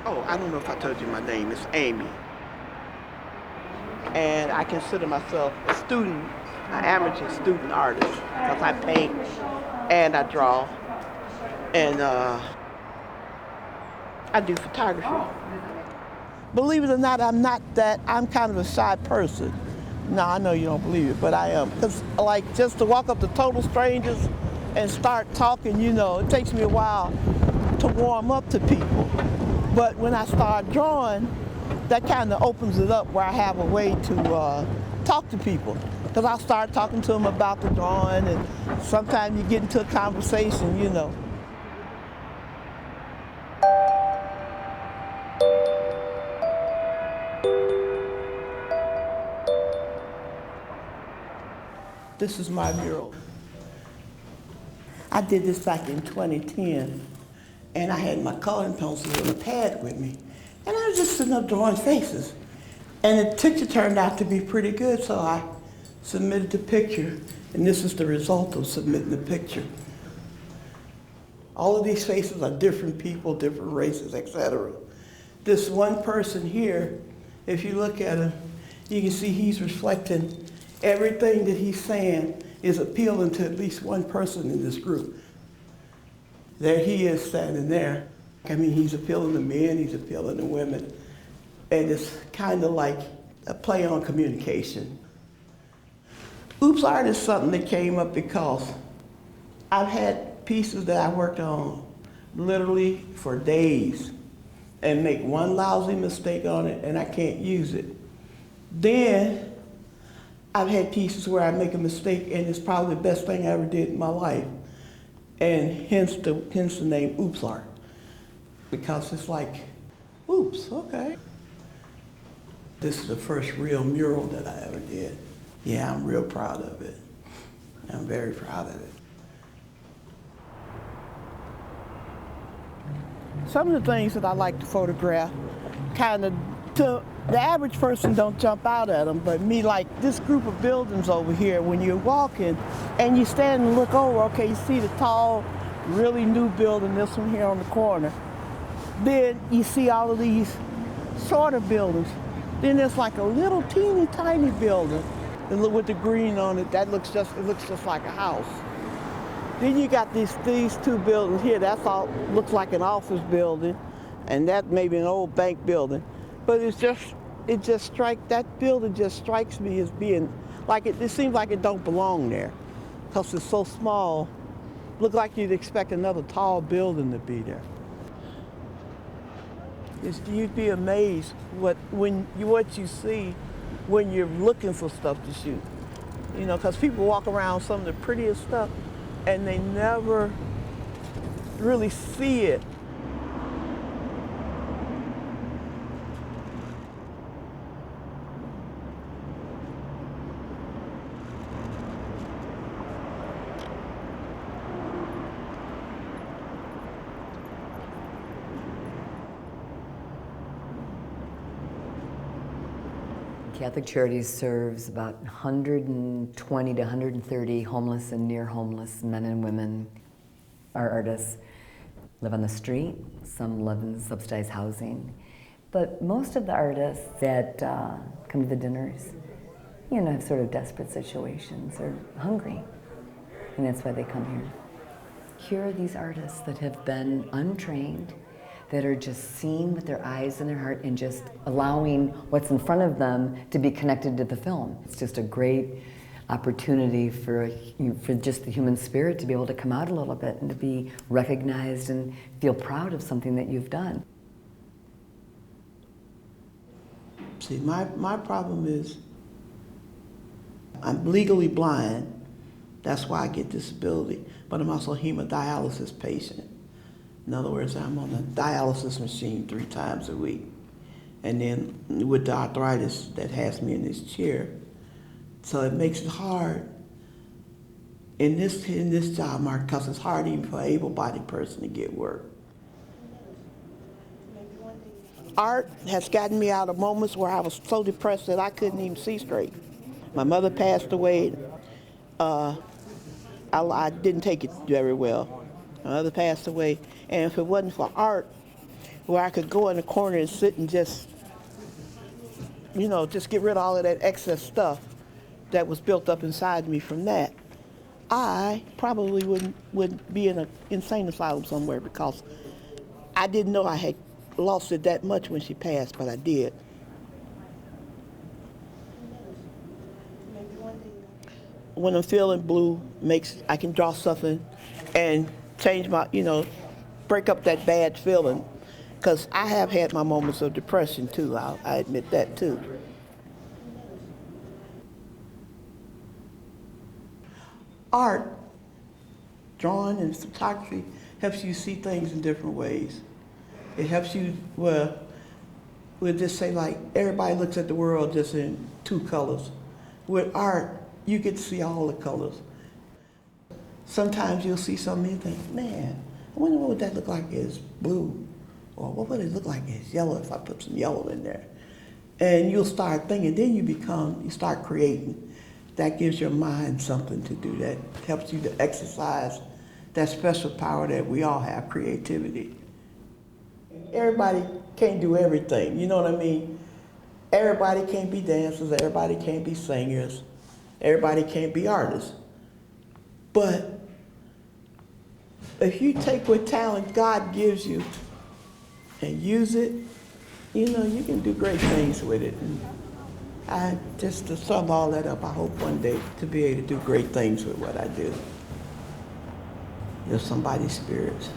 Oh, I don't know if I told you my name. It's Amie. And I consider myself a student, an amateur student artist, because I paint and I draw and I do photography. Believe it or not, I'm not that, I'm kind of a shy person. No, I know you don't believe it, but I am. Because, like, just to walk up to total strangers and start talking, it takes me a while to warm up to people. But when I start drawing, that kind of opens it up where I have a way to talk to people. Because I'll start talking to them about the drawing, and sometimes you get into a conversation. This is my mural. I did this back in 2010, and I had my coloring pencil and a pad with me, and I was just sitting up drawing faces. And the picture turned out to be pretty good, so I submitted the picture, and this is the result of submitting the picture. All of these faces are different people, different races, etc. This one person here, if you look at him, you can see he's reflecting everything that he's saying is appealing to at least one person in this group. There he is standing there. I mean, he's appealing to men, he's appealing to women. And it's kind of like a play on communication. Oops art is something that came up because I've had pieces that I worked on literally for days and make one lousy mistake on it and I can't use it. Then I've had pieces where I make a mistake and it's probably the best thing I ever did in my life. And hence the name Oops Art. Because it's like, oops, okay. This is the first real mural that I ever did. Yeah, I'm real proud of it. I'm very proud of it. Some of the things that I like to photograph kind of, to the average person don't jump out at them, but me, like this group of buildings over here, when you're walking and you stand and look over, okay, you see the tall, really new building, this one here on the corner. Then you see all of these shorter buildings. Then there's like a little teeny tiny building with the green on it. It looks just like a house. Then you got these two buildings here. That's all looks like an office building, and that may be an old bank building. But that building just strikes me as being like it seems like it don't belong there, because it's so small. Look like you'd expect another tall building to be there. You'd be amazed what you see when you're looking for stuff to shoot. Because people walk around some of the prettiest stuff and they never really see it. Catholic Charities serves about 120 to 130 homeless and near homeless men and women. Our artists live on the street, some live in subsidized housing, but most of the artists that come to the dinners, have sort of desperate situations or hungry, and that's why they come here. Here are these artists that have been untrained, that are just seeing with their eyes and their heart and just allowing what's in front of them to be connected to the film. It's just a great opportunity for just the human spirit to be able to come out a little bit and to be recognized and feel proud of something that you've done. See, my problem is I'm legally blind. That's why I get disability, but I'm also a hemodialysis patient. In other words, I'm on a dialysis machine 3 times a week. And then with the arthritis that has me in this chair. So it makes it hard in this job market, because it's hard even for an able-bodied person to get work. Art has gotten me out of moments where I was so depressed that I couldn't even see straight. My mother passed away. I didn't take it very well. My mother passed away, and if it wasn't for art, where I could go in the corner and sit and just, just get rid of all of that excess stuff that was built up inside me from that, I probably would be in an insane asylum somewhere because I didn't know I had lost it that much when she passed, but I did. When I'm feeling blue, I can draw something and change my, break up that bad feeling. Because I have had my moments of depression too, I admit that too. Art, drawing and photography, helps you see things in different ways. It helps you, we'll just say like, everybody looks at the world just in two colors. With art, you get to see all the colors. Sometimes you'll see something and you think, man, I wonder what would that look like as blue? Or what would it look like as yellow if I put some yellow in there? And you'll start thinking, then you start creating. That gives your mind something to do, that helps you to exercise that special power that we all have, creativity. Everybody can't do everything, you know what I mean? Everybody can't be dancers, everybody can't be singers, everybody can't be artists. But if you take what talent God gives you and use it, you can do great things with it. And just to sum all that up, I hope one day to be able to do great things with what I do. Lift somebody's spirits.